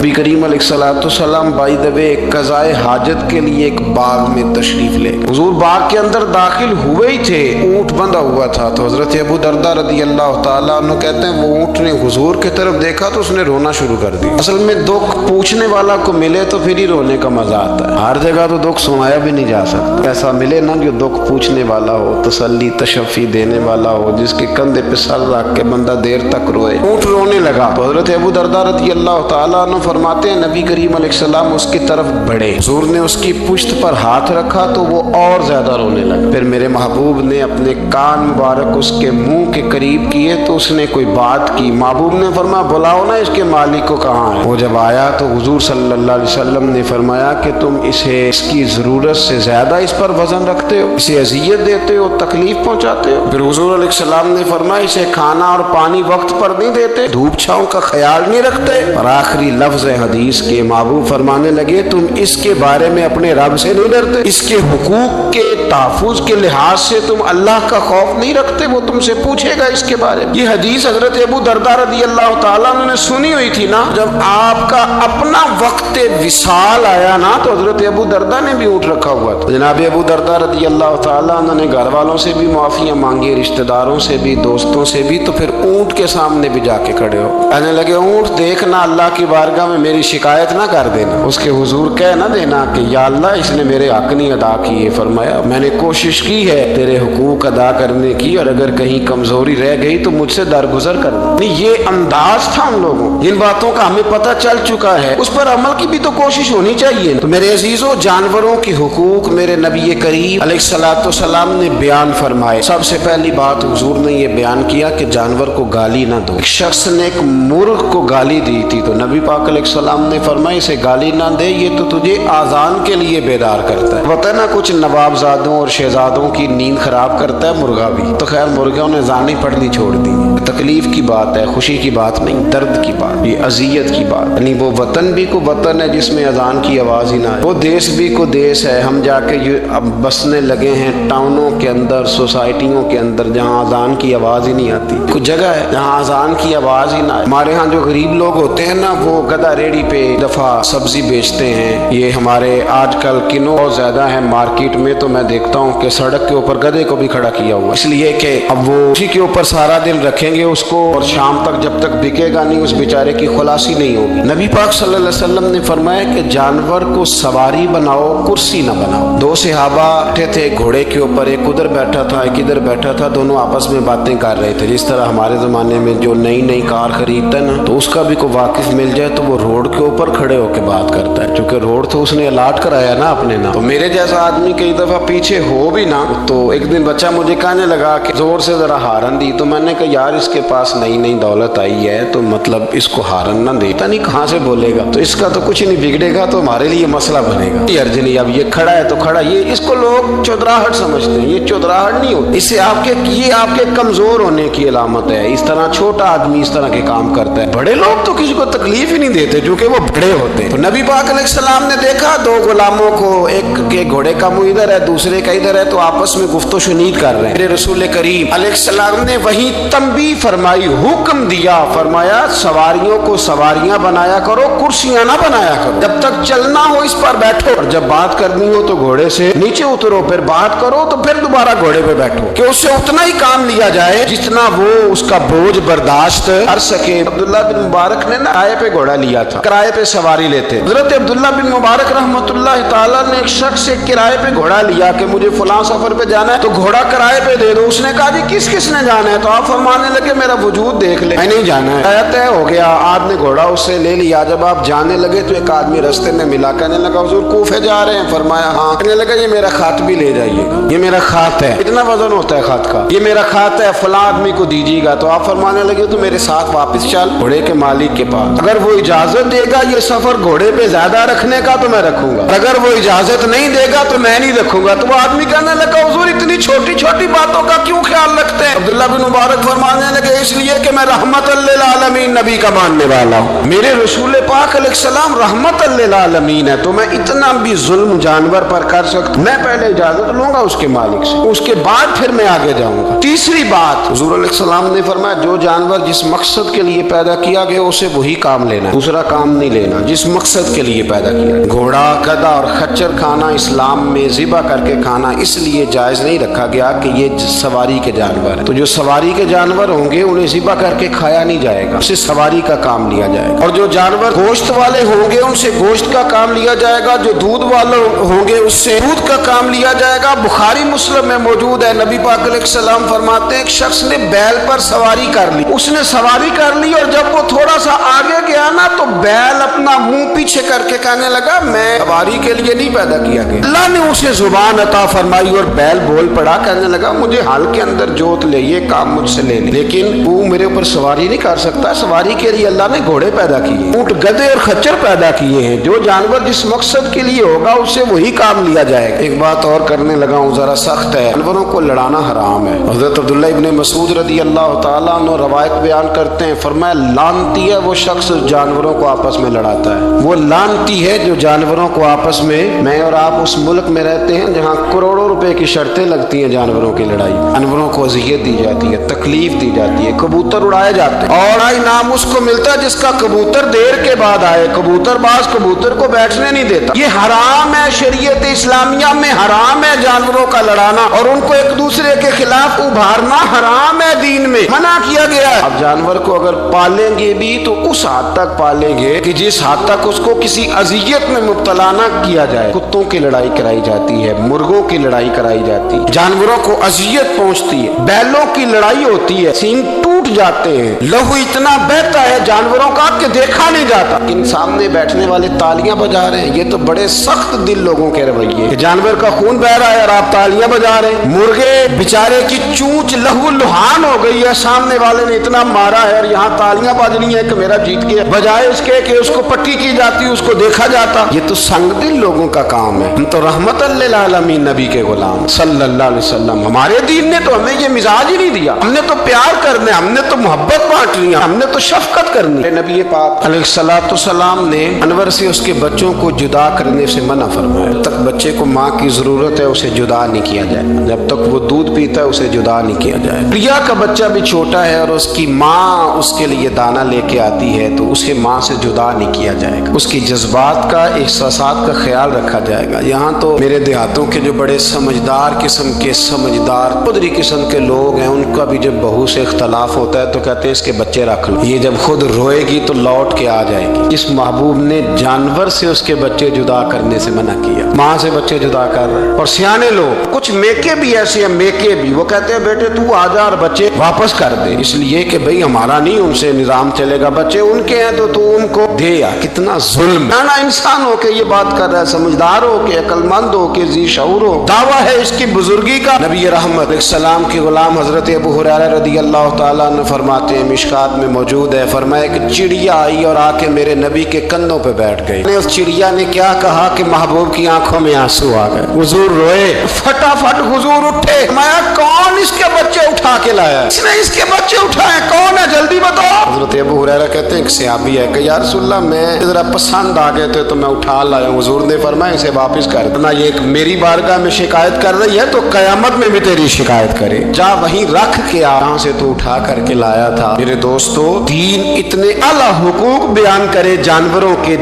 नबी करीम अलैहिस्सलाम by the way क़ज़ाए हाजत के लिए एक बाग में तशरीफ ले, हुजूर बाग के अंदर दाखिल हुए ही थे, ऊँट बंधा हुआ था। तो हज़रत अबू दरदा रज़ी अल्लाह ताला अन्हु कहते हैं वो ऊँट ने हुजूर की तरफ देखा तो उसने रोना शुरू कर दिया। असल में दुख पूछने वाला को मिले तो फिर ही रोने का मजा आता है, हर जगह तो दुख सुनाया भी नहीं जा सकता। ऐसा मिले ना जो दुख पूछने वाला हो, तसल्ली तशफ़ी देने वाला हो, जिसके कंधे पे सर रख के बंदा देर तक रोए। ऊँट रोने लगा तो हज़रत अबू दरदा रज़ी अल्लाह ताला अन्हु फरमाते हैं नबी करीम अलैहिस्सलाम उसकी तरफ बढ़े, हुजूर ने उसकी पुश्त पर हाथ रखा तो वो और ज्यादा रोने लगा। फिर मेरे महबूब ने अपने कान मुबारक उसके मुंह के करीब किए तो उसने कोई बात की। महबूब ने फरमाया बुलाओ ना इसके मालिक को कहाँ है। वो जब आया तो हुजूर सल्लल्लाहु अलैहि वसल्लम ने फरमाया कि तुम इसे इसकी जरूरत से ज्यादा इस पर वजन रखते हो, इसे अजियत देते हो, तकलीफ पहुंचाते हो। फिर हुजूर अलैहिस्सलाम ने फरमाया इसे खाना और पानी वक्त पर नहीं देते, धूप छांव का ख्याल नहीं रखते। और आखिरी लफ्ज हदीस के महबूब फरमाने लगे तुम इसके बारे में अपने रब से नहीं डरते, इसके हुकूक के तहफ़्फ़ुज़ के लिहाज से तुम अल्लाह का खौफ नहीं रखते, वो तुमसे पूछेगा इसके बारे में। ये हदीस हजरत अबू दरदा रज़ी अल्लाह ताला अन्हु ने सुनी हुई थी ना। जब आपका अपना वक्त विसाल आया ना तो हजरत अबू दरदा ने भी ऊँट रखा हुआ था। जनाब अबू दरदा रज़ी अल्लाह ताला अन्हु ने घर वालों से भी माफियाँ मांगी, रिश्तेदारों से भी, दोस्तों से भी, तो फिर ऊँट के सामने भी जाके खड़े हो कहने लगे ऊँट देखना अल्लाह की बारगाह में मेरी शिकायत ना कर देना, उसके हुजूर कह ना देना कि या अल्लाह इसने मेरे हक नहीं अदा किए। फरमाया मैंने कोशिश की है तेरे हुकूक अदा करने की और अगर कहीं कमजोरी रह गई तो मुझसे दरगुजर कर दे। ये अंदाज था उन लोगों, जिन बातों का हमें पता चल चुका है उस पर अमल की भी तो कोशिश होनी चाहिए। तो मेरे अजीजों जानवरों के हुकूक मेरे नबी करीम अलैहिस्सलाम ने बयान फरमाए। सबसे पहली बात हुजूर ने ये बयान किया कि जानवर को गाली ना दो। एक शख्स ने एक मुर्ग को गाली दी थी तो नबी पाक अलैहिस्सलाम ने फरमाया इसे गाली ना दे, ये तो तुझे आजान के लिए बेदार करता है। पता ना कुछ नवाबजादों और शहजादों की नींद खराब करता है मुर्गा भी। तो खैर मुर्गियों ने जानी पढ़नी छोड़ दी। तकलीफ की बात है, खुशी की बात नहीं, दर्द की बात, ये अजियत की बात। यानी वो वतन भी को वतन है जिसमें अजान की आवाज ही ना है, वो देश भी को देश है। हम जाके अब बसने लगे हैं टाउनों के अंदर, सोसाइटियों के अंदर जहाँ अजान की आवाज ही नहीं आती। कुछ जगह है जहाँ अजान की आवाज ही ना है। हमारे यहाँ जो गरीब लोग होते हैं ना वो गधा रेडी पे दफा सब्जी बेचते हैं। ये हमारे आजकल किलो बहुत ज्यादा है मार्केट में, तो मैं देखता हूँ कि सड़क के ऊपर गधे को भी खड़ा किया हुआ, इसलिए कि अब वो उसी के ऊपर सारा दिन रखेंगे उसको और शाम तक जब तक बिकेगा नहीं उस बेचारे की खुलासी नहीं होगी। नबी पाक सल्लल्लाहु अलैहि वसल्लम ने फरमाया कि जानवर को सवारी बनाओ, कुर्सी न बनाओ। दो सहाबा बैठे थे घोड़े के ऊपर, एक उधर बैठा था एक इधर बैठा था, दोनों आपस में बातें कर रहे थे। जिस तरह हमारे जमाने में जो नई नई कार खरीदता है ना तो उसका भी कोई वाकिफ मिल जाए तो वो रोड के ऊपर खड़े होकर बात करता है, क्योंकि रोड तो उसने अलाट कराया ना अपने नाम। तो मेरे जैसा आदमी कई दफा पीछे हो भी ना, तो एक दिन बच्चा मुझे कहने लगा कि जोर से जरा हारन दी, तो मैंने कहा यार इसके पास नई नई दौलत आई है तो मतलब इसको हारन ना दे, पता नहीं कहाँ से बोलेगा, तो इसका तो कुछ नहीं बिगड़ेगा तो हमारे लिए मसला बनेगा। ये अर्ज नहीं, अब ये खड़ा है तो खड़ा, ये इसको लोग चौधराहट समझते हैं, ये चौधराहट नहीं होती, इससे ये आपके कमजोर होने की अलामत है। इस तरह छोटा आदमी इस तरह के काम करता है। बड़े लोग तो किसी को तकलीफ ही नहीं देते क्योंकि वो बड़े होते हैं। तो नबी पाक अलैहिस्सलाम ने देखा दो गुलामों को, एक के घोड़े का मुंह इधर है दूसरे का इधर है, तो आपस में गुफ्तो शुनीद कर रहे हैं। मेरे रसूल करीम अलैहिस्सलाम ने वही तंबीह फरमाई, हुक्म दिया, फरमाया सवारियों को सवारियां बनाया करो, कुर्सियां ना बनाया करो। जब तक चलना हो इस पर बैठो, और जब बात करनी हो तो घोड़े से नीचे उतरो, फिर बात करो तो फिर दोबारा घोड़े पे बैठो, कि उससे उतना ही काम लिया जाए जितना वो उसका बोझ बर्दाश्त कर सके। अब्दुल्लाह बिन मुबारक ने ना किराए पे घोड़ा लिया था, किराए पे सवारी लेते। हजरत अब्दुल्लाह बिन मुबारक रहमतुल्लाह ताला ने एक शख्स से किराए पे घोड़ा लिया कि मुझे फलां सफर पे जाना है तो घोड़ा किराए पे दे दो। उसने कहा जी किस किसने जाना है, तो आप फरमाने लगे मेरा वजूद देख ले, नहीं जाना है। तय हो गया, आपने घोड़ा उससे ले लिया। जब आप जाने लगे तो एक आदमी रास्ते में मिला, कहने लगा हुजूर कूफे जा रहे हैं? फरमाया हाँ। कहने लगा ये मेरा खात भी ले जाइएगा, ये मेरा खात है, इतना वजन होता है खात का, ये मेरा खात है, फलां आदमी को दीजिएगा। तो आप फरमाने लगे तो मेरे साथ वापस चल घोड़े के मालिक के पास, अगर वो इजाजत देगा ये सफर घोड़े पे ज्यादा रखने का तो मैं रखूंगा, अगर वो इजाजत नहीं देगा तो मैं नहीं रखूंगा। तो वो आदमी कहने लगा हुजूर इतनी छोटी छोटी बातों का क्यों ख्याल रखते हैं? अब्दुल्लाह बिन मुबारक फरमाने लगे इसलिए कि मैं रहमतल लिल आलमीन नबी का मानने वाला हूँ, मेरे रसूल पाक अलैहिस्सलाम रहमतल लिल आलमीन है, तो मैं इतना भी जुल्म जानवर पर कर सकता, मैं पहले इजाजत लूंगा उसके मालिक से, उसके बाद फिर मैं आगे जाऊंगा। तीसरी बात हुजूर अलैहिस्सलाम ने फरमाया जो जानवर जिस मकसद के लिए पैदा किया गया उसे वही काम लेना। दूसरा दूसरा काम नहीं लेना जिस मकसद के लिए पैदा किया। घोड़ा, गधा और खच्चर खाना इस्लाम में ज़िबा करके खाना इसलिए जायज़ नहीं रखा गया कि ये सवारी के जानवर हैं। तो जो सवारी के जानवर होंगे उन्हें ज़िबा करके खाया नहीं जाएगा, उससे सवारी का काम लिया जाएगा। और जो जानवर गोश्त वाले होंगे उनसे गोश्त का काम लिया जाएगा, जो दूध वाले होंगे उससे दूध का काम लिया जाएगा। बुखारी मुस्लिम में मौजूद है, नबी पाक अलैहिस्सलाम फरमाते हैं एक शख्स ने बैल पर सवारी कर ली, उसने सवारी कर ली और जब वो थोड़ा सा आगे गया ना तो बैल अपना मुंह पीछे करके कहने लगा मैं सवारी के लिए नहीं पैदा किया गया। अल्लाह ने उसे जुबान अता फरमाई और बैल बोल पड़ा, कहने लगा मुझे हाल के अंदर जोत ले, ये काम मुझसे ले ले, लेकिन तू मेरे ऊपर सवारी नहीं कर सकता। सवारी के लिए अल्लाह ने घोड़े पैदा किए, ऊंट, गधे और खच्चर पैदा किए हैं। जो जानवर जिस मकसद के लिए होगा उससे वही काम लिया जाएगा। एक बात और करने लगा हूँ, जरा सख्त है, जानवरों को लड़ाना हराम है। हज़रत अब्दुल्ला इब्न मसूद रज़ी अल्लाह तआला अन्हु रवायत बयान करते हैं, फरमाया लानती है वो शख्स जानवरों को आपस में लड़ाता है, वो लानती है जो जानवरों को आपस में। मैं और आप उस मुल्क में रहते हैं जहाँ करोड़ों रुपए की शर्तें लगती हैं जानवरों की लड़ाई, जानवरों को अज़ियत दी जाती है, तकलीफ दी जाती है, कबूतर उड़ाए जाते हैं और आई नाम उसको मिलता है जिसका कबूतर देर के बाद आए। कबूतरबाज कबूतर को बैठने नहीं देता। ये हराम है, शरीयत इस्लामिया में हराम है जानवरों का लड़ाना और उनको एक दूसरे के खिलाफ उभारना हराम है, दीन में मना किया गया है। अब जानवर को अगर पालेंगे भी तो उस हद तक पालेंगे कि जिस हद तक उसको किसी अजियत में मुब्तला न किया जाए। कुत्तों की लड़ाई कराई जाती है, मुर्गों की लड़ाई कराई जाती है, जानवरों को अजियत पहुंचती है, बैलों की लड़ाई होती है, सींग टूट जाते हैं, लहू इतना बहता है जानवरों का कि देखा नहीं जाता। इन सामने बैठने वाले तालियां बजा रहे हैं, ये तो बड़े सख्त दिल लोगों के रवैये। जानवर का खून बह रहा है और आप तालियां बजा रहे हैं। मुर्गे बेचारे की चूंच लहू लुहान हो गई है, सामने वाले ने इतना मारा है और यहाँ तालियां बज रही है कि मेरा जीत गया, बजाय इसके कि उसको पट्टी की जाती, उसको देखा जाता। ये तो संगदिल लोगों का काम है। हम तो रहमतल लिल आलमीन नबी के गुलाम सल्लल्लाहु अलैहि वसल्लम, हमारे दीन ने तो हमें ये मिजाज ही नहीं दिया। हमने तो प्यार करना, हमने तो मोहब्बत बांटनी, हमने तो शफकत करनी। नबी पाक अलैहिस्सलातु वस्सलाम ने जानवर से उसके बच्चों को जुदा करने से मना फरमाया। जब तक बच्चे को माँ की जरूरत है उसे जुदा नहीं किया जाए, जब तक वो दूध पीता है उसे जुदा नहीं किया जाए। प्रिया का बच्चा भी छोटा है और उसकी माँ उसके लिए दाना लेके आती है तो उसे माँ से जुदा नहीं किया जाएगा, उसकी जज्बात का, एहसासात का ख्याल रखा जाएगा। यहाँ तो मेरे देहातों के जो बड़े समझदार किस्म के, समझदार खुदरी किस्म के लोग हैं, उनका भी जब बहू से इख्तलाफ होता है तो कहते हैं इसके बच्चे रख लो, ये जब खुद रोएगी तो लौट के आ जाएगी। इस महबूब ने जानवर से उसके बच्चे जुदा करने से मना किया, माँ से बच्चे जुदा कर रहे हैं। और सियाने लोग, कुछ मेके भी ऐसे हैं, मेके भी, वो कहते हैं बेटे तू आ जा और बच्चे वापस कर दे, इसलिए कि भाई हमारा नहीं उनसे निजाम चलेगा, बच्चे उनके हैं तो तू उनको दे। या कितना जुल्म। ना इंसान हो के ये बात कर रहा है, समझदार हो के, अक्लमंद हो के, जी शऊर हो, दावा है इसकी बुजुर्गी का। नबी रहमत सलाम के गुलाम हजरत अबू हुरैरा रदियल्लाहु ताला अन्हु फरमाते हैं, मिशकात में मौजूद है, फरमाया कि चिड़िया आई और आके मेरे नबी के कंधों पे बैठ गई। उस चिड़िया ने क्या कहा कि महबूब की आंखों में आंसू आ गए, हुजूर रोए, फटाफट हुजूर उठे, मैं कौन इसके बच्चे उठा के लाया, इसने इसके बच्चे उठाए, कौन है जल्दी बताओ। हजरत अबू हुरैरा कहते हैं सहाबी है कि या रसूलल्लाह मैं जरा पसंद आ गए थे तो मैं उठा लाया। हुजूर ने फरमाया इसे वापस कर देना, ये मेरी बारगाह में शिकायत कर रही है तो कयामत में भी तेरी शिकायत करे, जा वहीं रख के आ, जहां से तू उठा करके लाया था। मेरे दोस्तों, दीन इतने आला हुकूक बयान करे जानवरों के,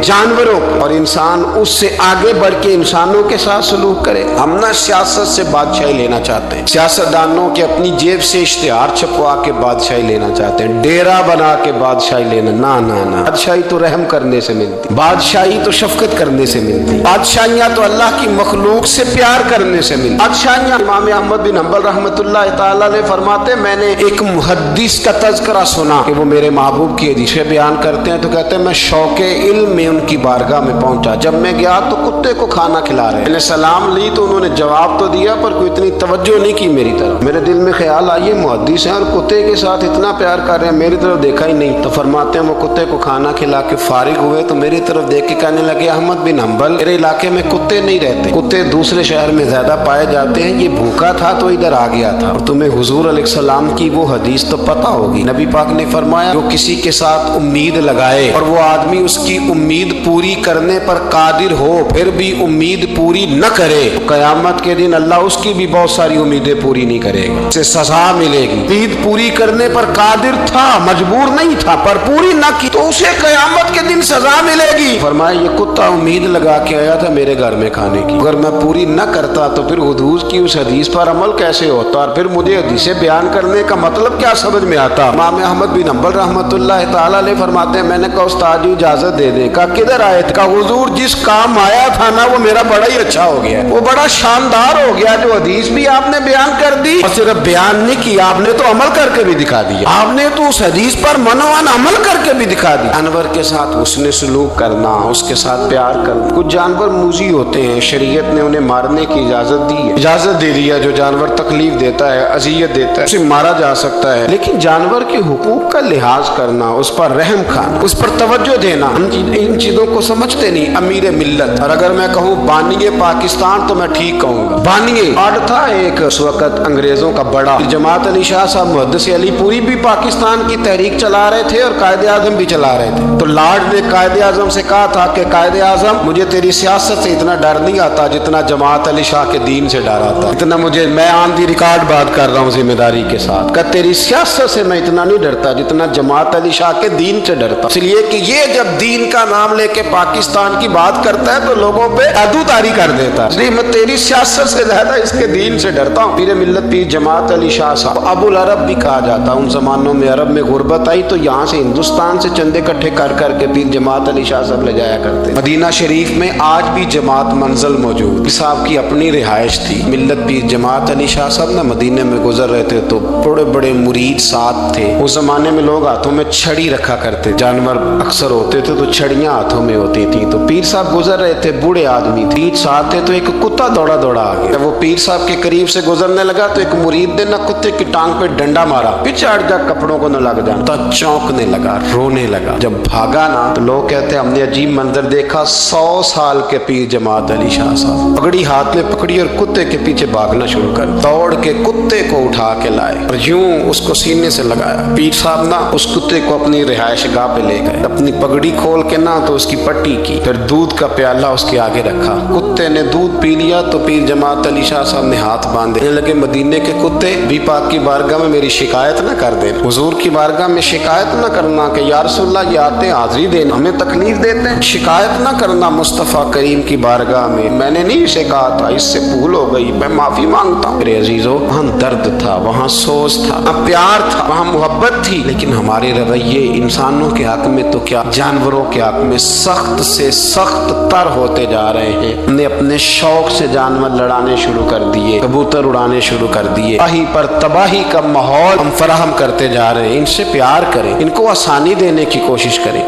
और इंसान उससे आगे बढ़ के इंसानों के साथ सलूक करे। हम ना सियासत से बादशाही लेना चाहते हैं, सियासतदानों के अपनी जेब से इश्तिहार छपवा के बादशाही लेना चाहते हैं, डेरा बना के बादशाही लेना, ना ना ना। बादशाही तो रहम करने से मिलती, बादशाही तो शफकत करने से मिलती, बादशाहियां तो अल्लाह की मखलूक से प्यार करने से मिलती। बादशाहियां, इमाम अहमद बिन हंबल रहमतुल्लाह तआला ने फरमाते, मैंने एक मुहद्दिस का तज़किरा सुना कि वो मेरे महबूब की हदीसें बयान करते हैं तो कहते हैं मैं शौके इल्म में उनकी बारगाह में पहुंचा, जब मैं गया तो कुत्ते को खाना खिला रहे, मैंने सलाम ली तो उन्होंने जवाब तो दिया पर कोई इतनी तवज्जो नहीं की मेरी तरफ। मेरे दिल में ख्याल आई मुहद्दिस हैं और कुत्ते के साथ इतना प्यार कर रहे हैं, मेरी तरफ देखा ही नहीं। तो फरमाते हैं वो कुत्ते को खाना खिला के फारिग हुए तो मेरी तरफ देख के कहने लगे, अहमद बिन हंबल, मेरे इलाके में कुत्ते नहीं रहते, कुत्ते दूसरे शहर में ज्यादा पाए जाते हैं, ये भूखा था तो इधर आ गया था। और तुम्हें हुजूर अलैहिस्सलाम की वो हदीस तो पता होगी, नबी पाक ने फरमाया जो किसी के साथ उम्मीद लगाए और वो आदमी उसकी उम्मीद पूरी करने पर कादिर हो फिर भी उम्मीद पूरी न करे, तो कयामत के दिन अल्लाह उसकी भी बहुत सारी उम्मीदें पूरी नहीं करेगा, उसे सजा मिलेगी। उम्मीद पूरी करने पर कादिर था, मजबूर नहीं था, पर पूरी न की तो उसे क़यामत के दिन सजा मिलेगी। फरमाया ये कुत्ता उम्मीद लगा के आया था मेरे घर में खाने की, अगर मैं पूरी न करता तो फिर हुजूर की उस हदीस पर अमल कैसे होता, और फिर मुझे हदीसें बयान करने का मतलब क्या समझ में आता। इमाम अहमद बिन हंबल रहमतुल्लाह तआला अलैह फरमाते हैं, मैंने कहा उस्ताद जी इजाजत दे दें। कहा किधर आए थे? कहा हुजूर जिस काम आया था ना वो मेरा बड़ा ही अच्छा हो गया, वो बड़ा शानदार हो गया। जो हदीस भी आपने बयान कर दी, और सिर्फ बयान नहीं किया, आपने तो अमल करके भी दिखा दिया। आपने तो उस हदीस पर मनोवन अमल करके भी दिखा दिया। जानवर के साथ उसने सलूक करना, उसके साथ प्यार करना। कुछ जानवर मूजी होते हैं, शरीयत ने उन्हें मारने की इजाजत दी है, इजाजत दे दी है। जो जानवर तकलीफ देता है, अजियत देता है, उसे मारा जा सकता है। लेकिन जानवर के हुकूक का लिहाज करना, उस पर रहम खाना, उस पर तवज्जो देना, हम इन चीजों को समझते नहीं। अमीर मिल्लत, और अगर मैं कहूँ बानिए पाकिस्तान तो मैं ठीक कहूँगा। बानिए लॉर्ड था एक उस वक्त अंग्रेजों का बड़ा, जमात अली शाह साहब मुहद्दिस अली पूरी भी पाकिस्तान की तहरीक चला रहे थे और कायदे आजम भी चला रहे थे। तो लॉर्ड ने कायदे आजम से कहा था कि कायदे आजम मुझे तेरी सियासत से इतना डर नहीं आता जितना जमात अली शाह के दीन से डर आता। इतना मुझे, मैं ऑन दी रिकॉर्ड बात कर रहा हूँ जिम्मेदारी के साथ, कि तेरी सियासत से मैं इतना नहीं डरता जितना जमात अली शाह के दीन से डरता। इसलिए कि ये जब दीन का नाम लेके पाकिस्तान की बात करता है तो लोगों पे जादूदारी कर देता है। इसलिए मैं तेरी सियासत से ज्यादा इसके दीन से डरता हूँ। पीर मिल्लत पीर जमात अली शाह साहब, अबुल अरब भी कहा जाता। उन जमानों में अरब में गुर्बत आई तो यहाँ से हिंदुस्तान से चंदे इकट्ठे कर करके पीर जमात अली शाह साहब ले जाया करते। मदीना शरीफ में आज भी जमात मंजिल मौजूद, साहब की अपनी रिहाइश थी। मिल्लत पीर जमात अली शाह साहब ना मदीने में गुजर रहे थे तो बड़े बड़े मुरीद साथ थे। उस जमाने में लोग हाथों में छड़ी रखा करते, जानवर अक्सर होते थे तो छड़ियां हाथों में होती थी। तो पीर साहब गुजर रहे थे, बूढ़े आदमी थे, साथ थे, तो एक कुत्ता दौड़ा दौड़ा आ गया। जब वो पीर साहब के करीब से गुजरने लगा तो एक मुरीद ने ना कुत्ते की टांग पे डंडा मारा, पीछे हट जा, कपड़ों को न लग जा। तो चौंकने लगा, रोने लगा। जब भागा ना तो लोग कहते हैं हमने अजीब मंजर देखा। 100 साल के पीर जमात अली शाह साहब पगड़ी हाथ में पकड़ी और कुत्ते के पीछे भागना शुरू कर, दौड़ के कुत्ते को उठा के लाए और यूं उसको सीने से लगाया। पीर साहब ना उस कुत्ते को अपनी रिहाइश गाह पे ले गए, अपनी पगड़ी खोल के ना तो उसकी पट्टी की, फिर दूध का प्याला उसके आगे रखा। कुत्ते ने दूध पी लिया तो पीर जमात अली शाह साहब ने हाथ बांधे लगे, मदीने के कुत्ते भी पाक की बारगाह में मेरी शिकायत ना कर दे, हुजूर की बारगाह में शिकायत ना करना कि या रसूलल्लाह ये आते हैं हाजिरी देने, हमें तकलीफ देते हैं, शिकायत ना करना मुस्तफ़ा करीम की बारगाह में, मैंने नहीं इसे कहा था, इससे भूल हो गई, मैं माफी मांगता हूँ। मेरे अजीजों, वहाँ दर्द था, वहाँ सोच था, वहाँ प्यार था, वहाँ मोहब्बत थी। लेकिन हमारे रवैये इंसानों के हक में तो क्या, जानवरों के हक में सख्त से सख्त तर होते जा रहे हैं। हमने अपने शौक से जानवर लड़ाने शुरू कर दिए, कबूतर उड़ाने शुरू कर दिए, तबाही पर तबाही का माहौल हम फराहम करते जा रहे हैं। इनसे प्यार करें, इनको आसानी देने की कोशिश करें।